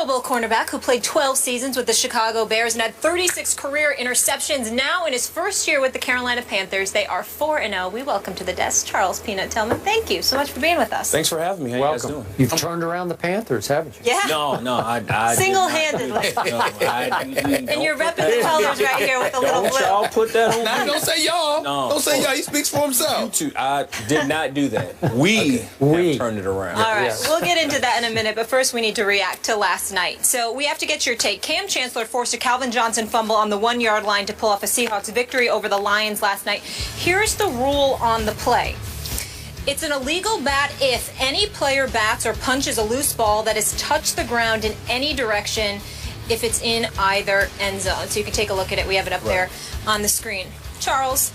Pro Bowl cornerback who played 12 seasons with the Chicago Bears and had 36 career interceptions. Now in his first year with the Carolina Panthers, they are 4-0. We welcome to the desk Charles Peanut Tillman. Thank you so much for being with us. Thanks for having me. How you guys doing? You've turned around the Panthers, haven't you? Yeah. No, I single-handedly. And you're repping the colors right here with the little blue. Y'all put that on. Now, don't say y'all. No. Don't say y'all. He speaks for himself. I did not do that. We have turned it around. All right, we'll get into that in a minute, but first we need to react to last night. So we have to get your take. Cam Chancellor forced a Calvin Johnson fumble on the 1-yard line to pull off a Seahawks victory over the Lions last night. Here's the rule on the play. It's an illegal bat if any player bats or punches a loose ball that has touched the ground in any direction if it's in either end zone. So you can take a look at it. We have it up there on the screen. Charles,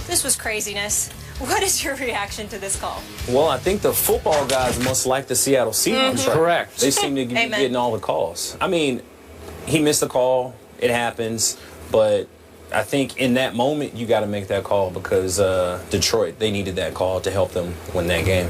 this was craziness. What is your reaction to this call? Well, I think the football guys must like the Seattle Seahawks. Right? Correct. They seem to be getting all the calls. I mean, he missed the call. It happens. But I think in that moment, you got to make that call because Detroit, they needed that call to help them win that game.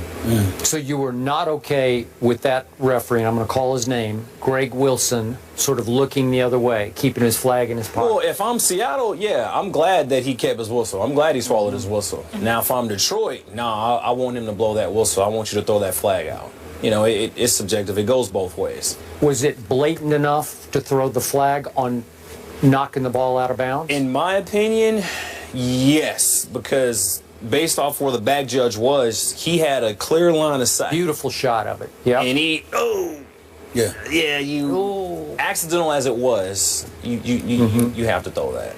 So you were not okay with that referee, and I'm going to call his name, Greg Wilson, sort of looking the other way, keeping his flag in his pocket. Well, if I'm Seattle, yeah, I'm glad that he kept his whistle. I'm glad he swallowed his whistle. Now, if I'm Detroit, I want him to blow that whistle. I want you to throw that flag out. You know, it's subjective. It goes both ways. Was it blatant enough to throw the flag on knocking the ball out of bounds? In my opinion, yes, because based off where the back judge was, he had a clear line of sight. Beautiful shot of it. Yeah. And he, accidental as it was, you have to throw that.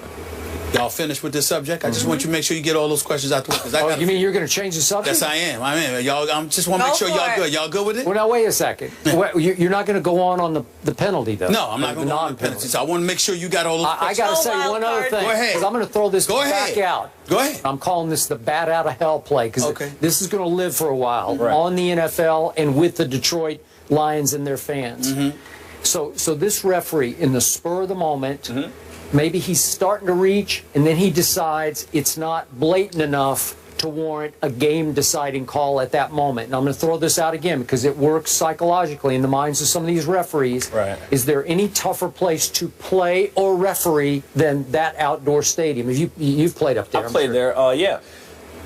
Y'all finished with this subject? I just want you to make sure you get all those questions out the way. You mean you're going to change the subject? Yes, I am. Y'all, I just want to make sure y'all good. Y'all good with it? Well, now, wait a second. You're not going to go on the penalty, though? No, I'm not going to go on the penalty. So I want to make sure you got all those questions. I got to say one other thing. Go ahead. Because I'm going to throw this back out. Go ahead. I'm calling this the bat out of hell play because this is going to live for a while on the NFL and with the Detroit Lions and their fans. So this referee, in the spur of the moment, maybe he's starting to reach, and then he decides it's not blatant enough to warrant a game-deciding call at that moment. And I'm going to throw this out again because it works psychologically in the minds of some of these referees. Right. Is there any tougher place to play or referee than that outdoor stadium? You've played up there. I played there, yeah.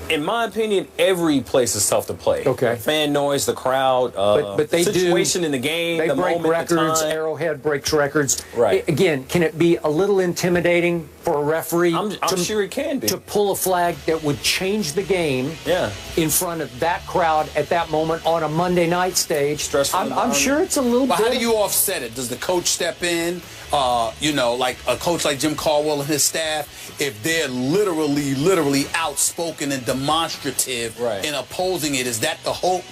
In my opinion, every place is tough to play. Okay. Fan noise, the crowd, but they situation in the game, they the break moment, records. the time. Arrowhead breaks records. Right. Again, can it be a little intimidating for a referee? I'm sure it can be. To pull a flag that would change the game in front of that crowd at that moment on a Monday night stage. Stressful. I'm sure it's a little bit. How do you offset it? Does the coach step in? You know, like a coach like Jim Caldwell and his staff, if they're literally outspoken and demonstrative in opposing it, is that the hope?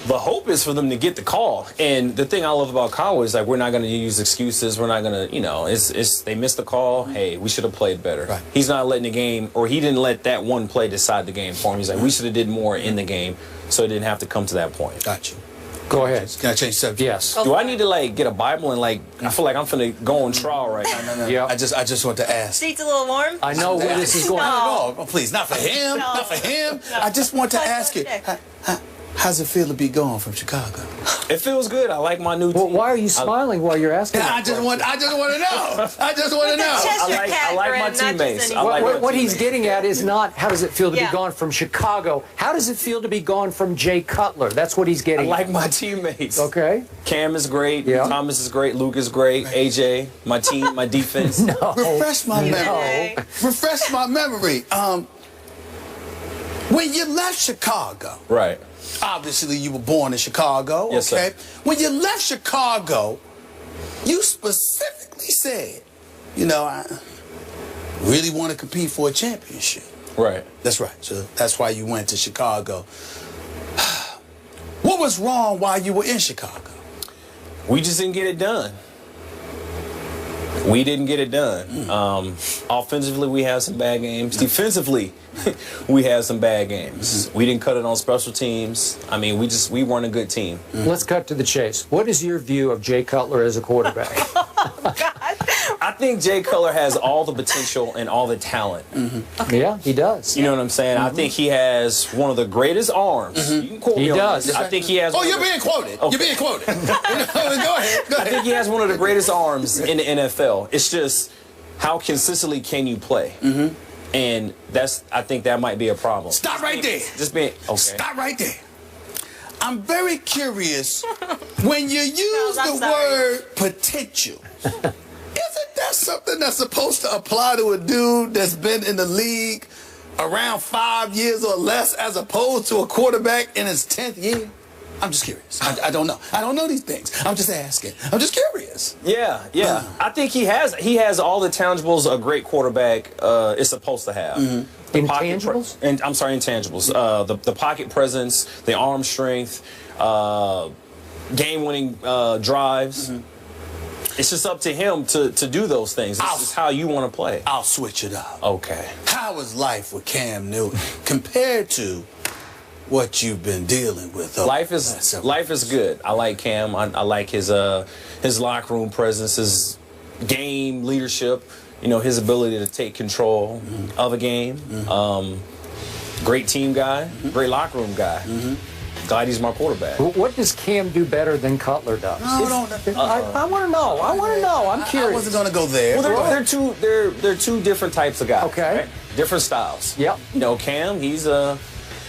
The hope is for them to get the call. And the thing I love about Caldwell is, like, we're not going to use excuses. We're not going to, you know, they missed the call. Hey, we should have played better. Right. He's not letting the game, or he didn't let that one play decide the game for him. He's like, we should have did more in the game so it didn't have to come to that point. Got you. Go ahead. Can I change subject? Yes. Do I need to, like, get a Bible and, like, I feel like I'm finna go on trial right now. No. Yeah. I just want to ask. Seat's a little warm? I know where this is going. No, please, not for him. Not for him. I just want to ask you. How's it feel to be gone from Chicago? It feels good. I like my new team. Well, why are you smiling while you're asking? I just want to know. I just want to know. I like my teammates. What he's getting at is not how does it feel to be gone from Chicago. How does it feel to be gone from Jay Cutler? That's what he's getting I like my teammates. Okay. Cam is great. Thomas is great. Luke is great. AJ, my team, my defense. Refresh my memory. Refresh my memory. When you left Chicago. Right. Obviously, you were born in Chicago, yes, okay? Sir. When you left Chicago, you specifically said, you know, I really want to compete for a championship. Right. That's right. So that's why you went to Chicago. What was wrong while you were in Chicago? We just didn't get it done. We didn't get it done. Offensively, we had some bad games. Defensively, we had some bad games. We didn't cut it on special teams. I mean, we weren't a good team. Let's cut to the chase. What is your view of Jay Cutler as a quarterback? Oh, God. I think Jay Cutler has all the potential and all the talent. Okay. Yeah, he does. You know what I'm saying? I think he has one of the greatest arms. You can quote me on does. this. I think he has. Oh, you're being quoted. Okay. You're being quoted. Go ahead. I think he has one of the greatest arms in the NFL. It's just how consistently can you play? And I think that might be a problem. Stop right there. Just being okay. Stop right there. I'm very curious when you use the word potential. Isn't that something that's supposed to apply to a dude that's been in the league around 5 years or less, as opposed to a quarterback in his 10th year? I'm just curious. I don't know. I don't know these things. I'm just asking. I'm just curious. Yeah. I think he has all the tangibles a great quarterback is supposed to have. Intangibles? I'm sorry, intangibles. The pocket presence, the arm strength, game-winning drives. It's just up to him to do those things. This is how you want to play. I'll switch it up. Okay. How is life with Cam Newton compared to what you've been dealing with? Life is good. I like Cam. I like his locker room presence, his game leadership. You know, his ability to take control of a game. Great team guy. Great locker room guy. Glad he's my quarterback. What does Cam do better than Cutler does? I want to know. I'm curious. I wasn't going to go there. Well, they're two different types of guys. Okay. Right? Different styles. Yep. You know, Cam, he's a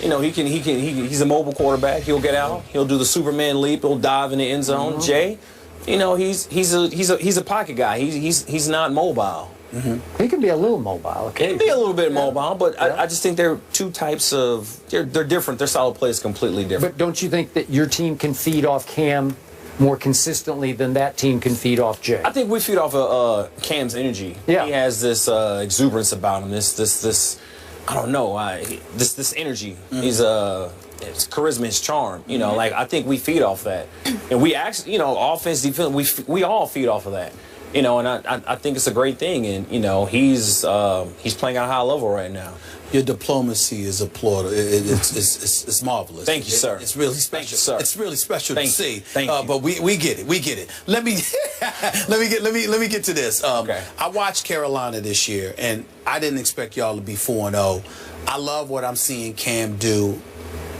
mobile quarterback. He'll get out. He'll do the Superman leap. He'll dive in the end zone. Jay, you know, he's a pocket guy. He's not mobile. He can be a little mobile. He can be a little bit mobile, but I just think they're two types of. They're different. Their style of play is completely different. But don't you think that your team can feed off Cam more consistently than that team can feed off Jay? I think we feed off of Cam's energy. Yeah. He has this exuberance about him. This I don't know. This energy. He's it's charisma, his charm. You know, like I think we feed off that, and we actually, you know, offense, defense, we all feed off of that. You know, and I think it's a great thing, and you know, he's playing at a high level right now. Your diplomacy is applauded. It's marvelous. Thank you, sir. It's really special. Thank you, sir. It's really special to see. Thank you. But we get it. We get it. Let me get to this. Okay. I watched Carolina this year, and I didn't expect y'all to be 4-0. I love what I'm seeing Cam do,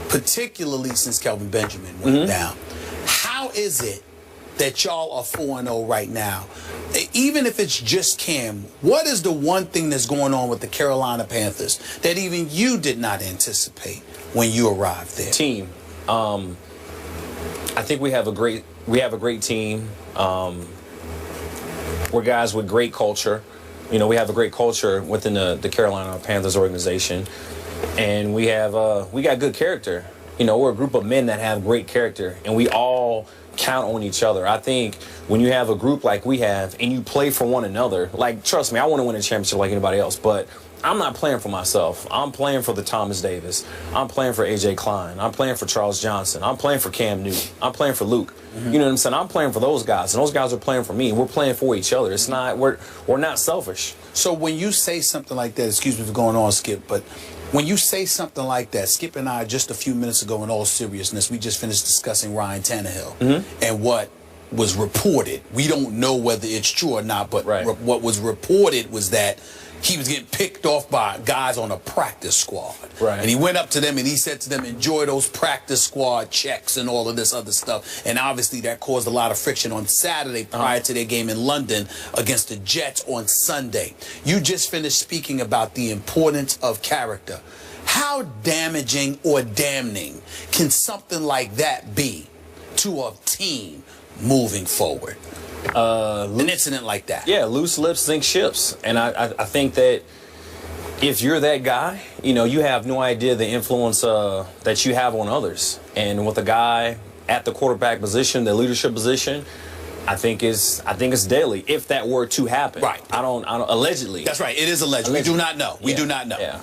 particularly since Kelvin Benjamin went down. How is it that y'all are 4-0 right now? Even if it's just Cam, what is the one thing that's going on with the Carolina Panthers that even you did not anticipate when you arrived there? Team. I think we have a great team. We're guys with great culture. You know, we have a great culture within the Carolina Panthers organization, and we got good character. You know, we're a group of men that have great character, and we all count on each other. I think when you have a group like we have and you play for one another, like, trust me, I want to win a championship like anybody else, but I'm not playing for myself. I'm playing for the Thomas Davis. I'm playing for A.J. Klein. I'm playing for Charles Johnson. I'm playing for Cam Newton. I'm playing for Luke. You know what I'm saying? I'm playing for those guys, and those guys are playing for me. We're playing for each other. It's not, we're not selfish. So when you say something like that, excuse me for going on, Skip, but when you say something like that, Skip and I, just a few minutes ago, in all seriousness, we just finished discussing Ryan Tannehill and what was reported. We don't know whether it's true or not, but what was reported was that he was getting picked off by guys on a practice squad. And he went up to them and he said to them, enjoy those practice squad checks and all of this other stuff. And obviously that caused a lot of friction on Saturday prior to their game in London against the Jets on Sunday. You just finished speaking about the importance of character. How damaging or damning can something like that be to a team moving forward? An incident like that. Yeah, loose lips sink ships. And I think that if you're that guy, you know, you have no idea the influence that you have on others. And with a guy at the quarterback position, the leadership position, I think it's deadly if that were to happen. Right. I don't allegedly. That's right. It is alleged. We do not know. We do not know. Yeah.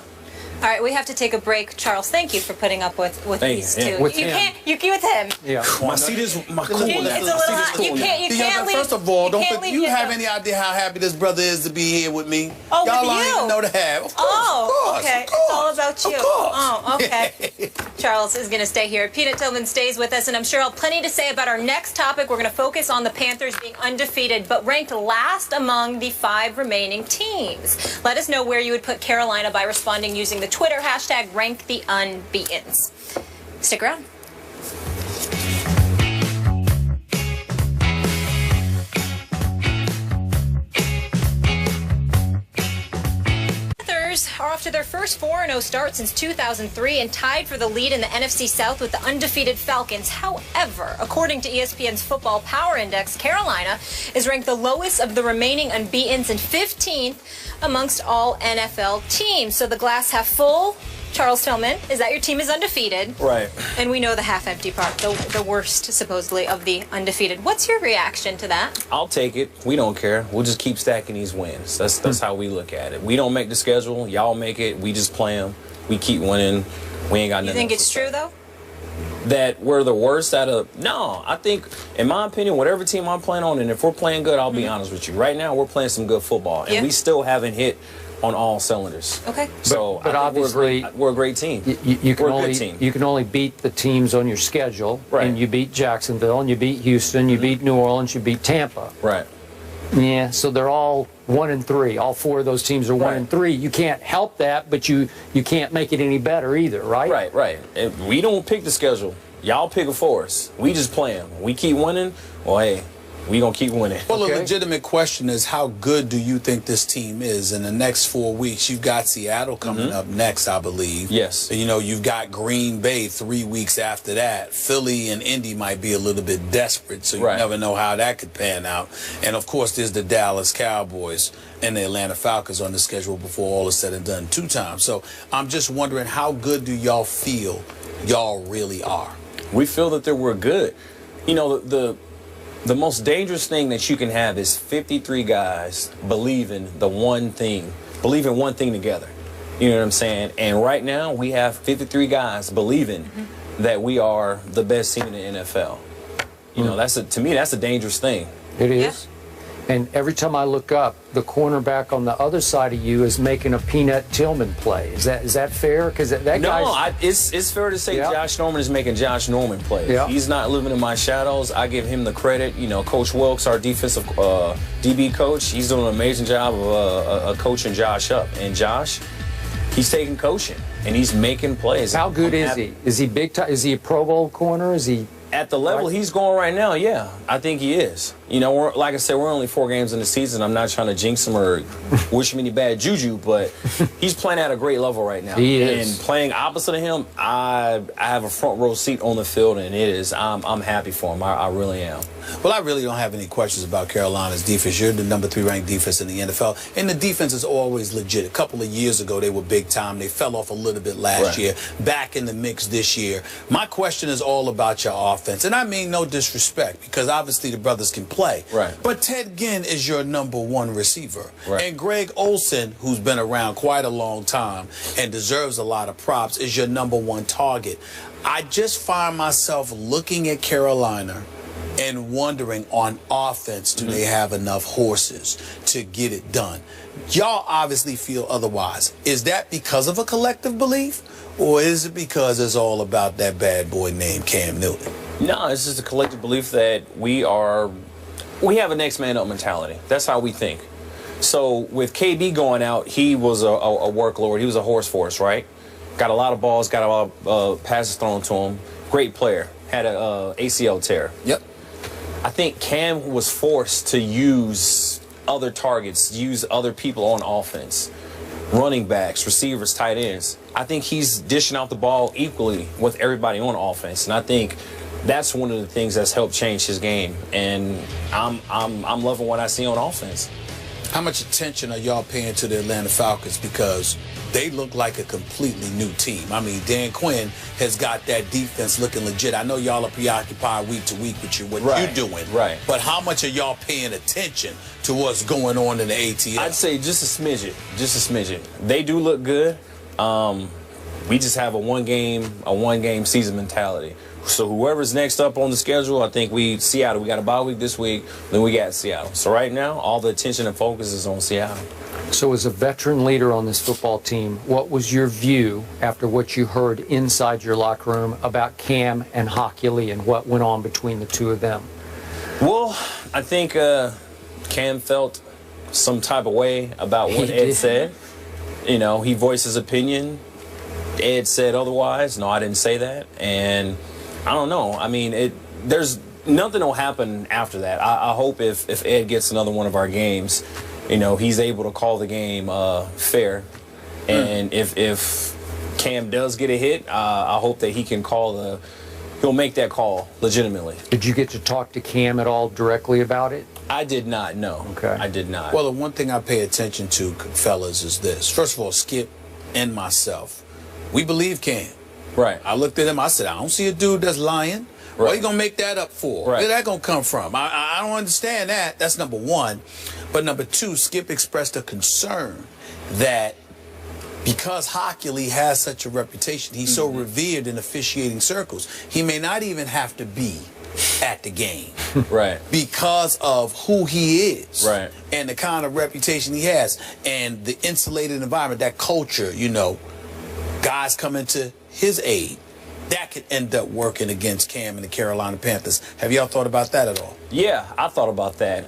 All right, we have to take a break. Charles, thank you for putting up with these two. With you him. can't. You with him. Yeah. My seat is my cool. It's a little hot. You can't leave. First of all, you do you have any idea how happy this brother is to be here with me? Oh, y'all with don't you. even know to have. Of course, Oh, of course, okay. of course, It's all about you. Of course. Oh, okay. Charles is going to stay here. Peanut Tillman stays with us, and I'm sure I'll have plenty to say about our next topic. We're going to focus on the Panthers being undefeated, but ranked last among the 5 remaining teams. Let us know where you would put Carolina by responding using the Twitter hashtag #RankTheUnbeatens. Stick around. Are off to their first 4-0 start since 2003 and tied for the lead in the NFC South with the undefeated Falcons. However, according to ESPN's Football Power Index, Carolina is ranked the lowest of the remaining unbeatens and 15th amongst all NFL teams. So the glass half full, Charles Tillman, is that your team is undefeated. Right. And we know the half-empty part, the worst, supposedly, of the undefeated. What's your reaction to that? I'll take it. We don't care. We'll just keep stacking these wins. That's how we look at it. We don't make the schedule. Y'all make it. We just play them. We keep winning. We ain't got nothing. You think it's true, though? That we're the worst out of... No, I think, in my opinion, whatever team I'm playing on, and if we're playing good, I'll be honest with you. Right now, we're playing some good football, and we still haven't hit on all cylinders. Okay. So but I think obviously we're a great team. You can we're a only good team. you can only beat the teams on your schedule, Right. and you beat Jacksonville, and you beat Houston, you beat New Orleans, you beat Tampa. Right. Yeah, so they're all 1-3. All 4 of those teams are 1-3. You can't help that, but you can't make it any better either, right? Right, right. And we don't pick the schedule. Y'all pick it for us. We just play them. We keep winning. Well, hey, we gonna keep winning. Well, the legitimate question is, how good do you think this team is in the next 4 weeks? You've got Seattle coming up next, I believe. Yes. You know, you've got Green Bay 3 weeks after that. Philly and Indy might be a little bit desperate, so you never know how that could pan out. And, of course, there's the Dallas Cowboys and the Atlanta Falcons on the schedule before all is said and done 2 times. So I'm just wondering, how good do y'all feel y'all really are? We feel that we're good. You know, the most dangerous thing that you can have is 53 guys believing one thing together. You know what I'm saying? And right now we have 53 guys believing that we are the best team in the NFL. You know, to me that's a dangerous thing. It is. And every time I look up, the cornerback on the other side of you is making a Peanut Tillman play. Is that fair? Because that guy's... it's fair to say Josh Norman is making Josh Norman plays. He's not living in my shadows. I give him the credit. You know, Coach Wilkes, our defensive DB coach, he's doing an amazing job of coaching Josh up. And Josh, he's taking coaching and he's making plays. How good is he? Is he big time? Is he a Pro Bowl corner? Is he... At the level he's going right now, yeah, I think he is. You know, like I said, we're only 4 games in the season. I'm not trying to jinx him or wish him any bad juju, but he's playing at a great level right now. He is. And playing opposite of him, I have a front row seat on the field, and I'm happy for him. I really am. Well, I really don't have any questions about Carolina's defense. You're the number 3 ranked defense in the NFL, and the defense is always legit. A couple of years ago, they were big time. They fell off a little bit last year. Back in the mix this year. My question is all about your offense, and I mean no disrespect, because obviously the brothers can play. Right. But Ted Ginn is your number 1 receiver, and Greg Olsen, who's been around quite a long time and deserves a lot of props, is your number 1 target. I just find myself looking at Carolina and wondering, on offense, do they have enough horses to get it done? Y'all obviously feel otherwise. Is that because of a collective belief, or is it because it's all about that bad boy named Cam Newton? No, it's just a collective belief that we have a next man up mentality. That's how we think. So with KB going out, he was a worklord. He was a horse for us, right? Got a lot of balls, got a lot of passes thrown to him. Great player. Had a ACL tear. Yep. I think Cam was forced to use other targets, use other people on offense. Running backs, receivers, tight ends. I think he's dishing out the ball equally with everybody on offense. And I think that's one of the things that's helped change his game. And I'm loving what I see on offense. How much attention are y'all paying to the Atlanta Falcons? Because they look like a completely new team. I mean, Dan Quinn has got that defense looking legit. I know y'all are preoccupied week to week with what you're doing. Right. But how much are y'all paying attention to what's going on in the ATL? I'd say just a smidget. Just a smidget. They do look good. We just have a one game season mentality. So whoever's next up on the schedule, I think Seattle. We got a bye week this week, then we got Seattle. So right now, all the attention and focus is on Seattle. So as a veteran leader on this football team, what was your view after what you heard inside your locker room about Cam and Hockley and what went on between the two of them? Well, I think Cam felt some type of way about what Ed said. You know, he voiced his opinion. Ed said otherwise. No, I didn't say that. And I don't know. I mean, there's nothing will happen after that. I hope if Ed gets another one of our games, you know, he's able to call the game fair. And if Cam does get a hit, I hope that he can he'll make that call legitimately. Did you get to talk to Cam at all directly about it? I did not, no. Okay. I did not. Well, the one thing I pay attention to, fellas, is this. First of all, Skip and myself, we believe Cam. Right. I looked at him, I said, I don't see a dude that's lying. Right. What are you going to make that up for? Right. Where's that going to come from? I don't understand that. That's number one. But number two, Skip expressed a concern that because Hockley has such a reputation, he's so revered in officiating circles, he may not even have to be at the game. Right. Because of who he is. Right. And the kind of reputation he has. And the insulated environment, that culture, you know, guys coming to his aid. That could end up working against Cam and the Carolina Panthers. Have y'all thought about that at all? Yeah, I thought about that.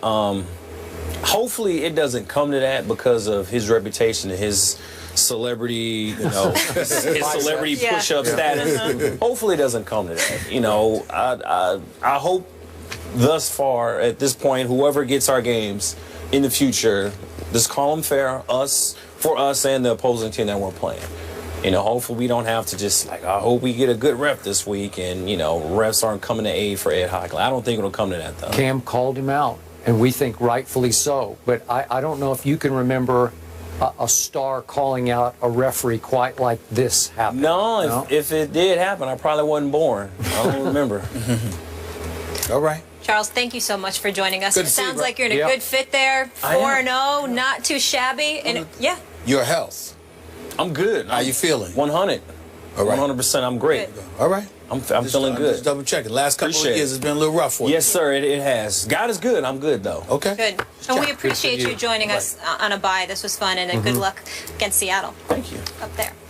Hopefully it doesn't come to that because of his reputation and his celebrity, you know, his celebrity push-up status. Hopefully it doesn't come to that. You know, I hope thus far at this point, whoever gets our games in the future, just call them fair, for us and the opposing team that we're playing. You know, hopefully we don't have to just, like, I hope we get a good rep this week and, you know, refs aren't coming to aid for Ed Hockley. I don't think it'll come to that, though. Cam called him out, and we think rightfully so. But I don't know if you can remember a star calling out a referee quite like this happened. No, if it did happen, I probably wasn't born. I don't remember. All right. Charles, thank you so much for joining us. Good It to see sounds you, like you're in a good fit there. 4-0, not too shabby. And yeah. Your health. I'm good. How you feeling? 100. All right. 100%. I'm great. Good. All right. I'm feeling good. Just double checking. Last couple Appreciate of years, it's been a little rough for you. Yes, sir. It has. God is good. I'm good, though. Okay. Good. And we appreciate you joining us on a bye. This was fun, and good luck against Seattle. Thank you. Up there.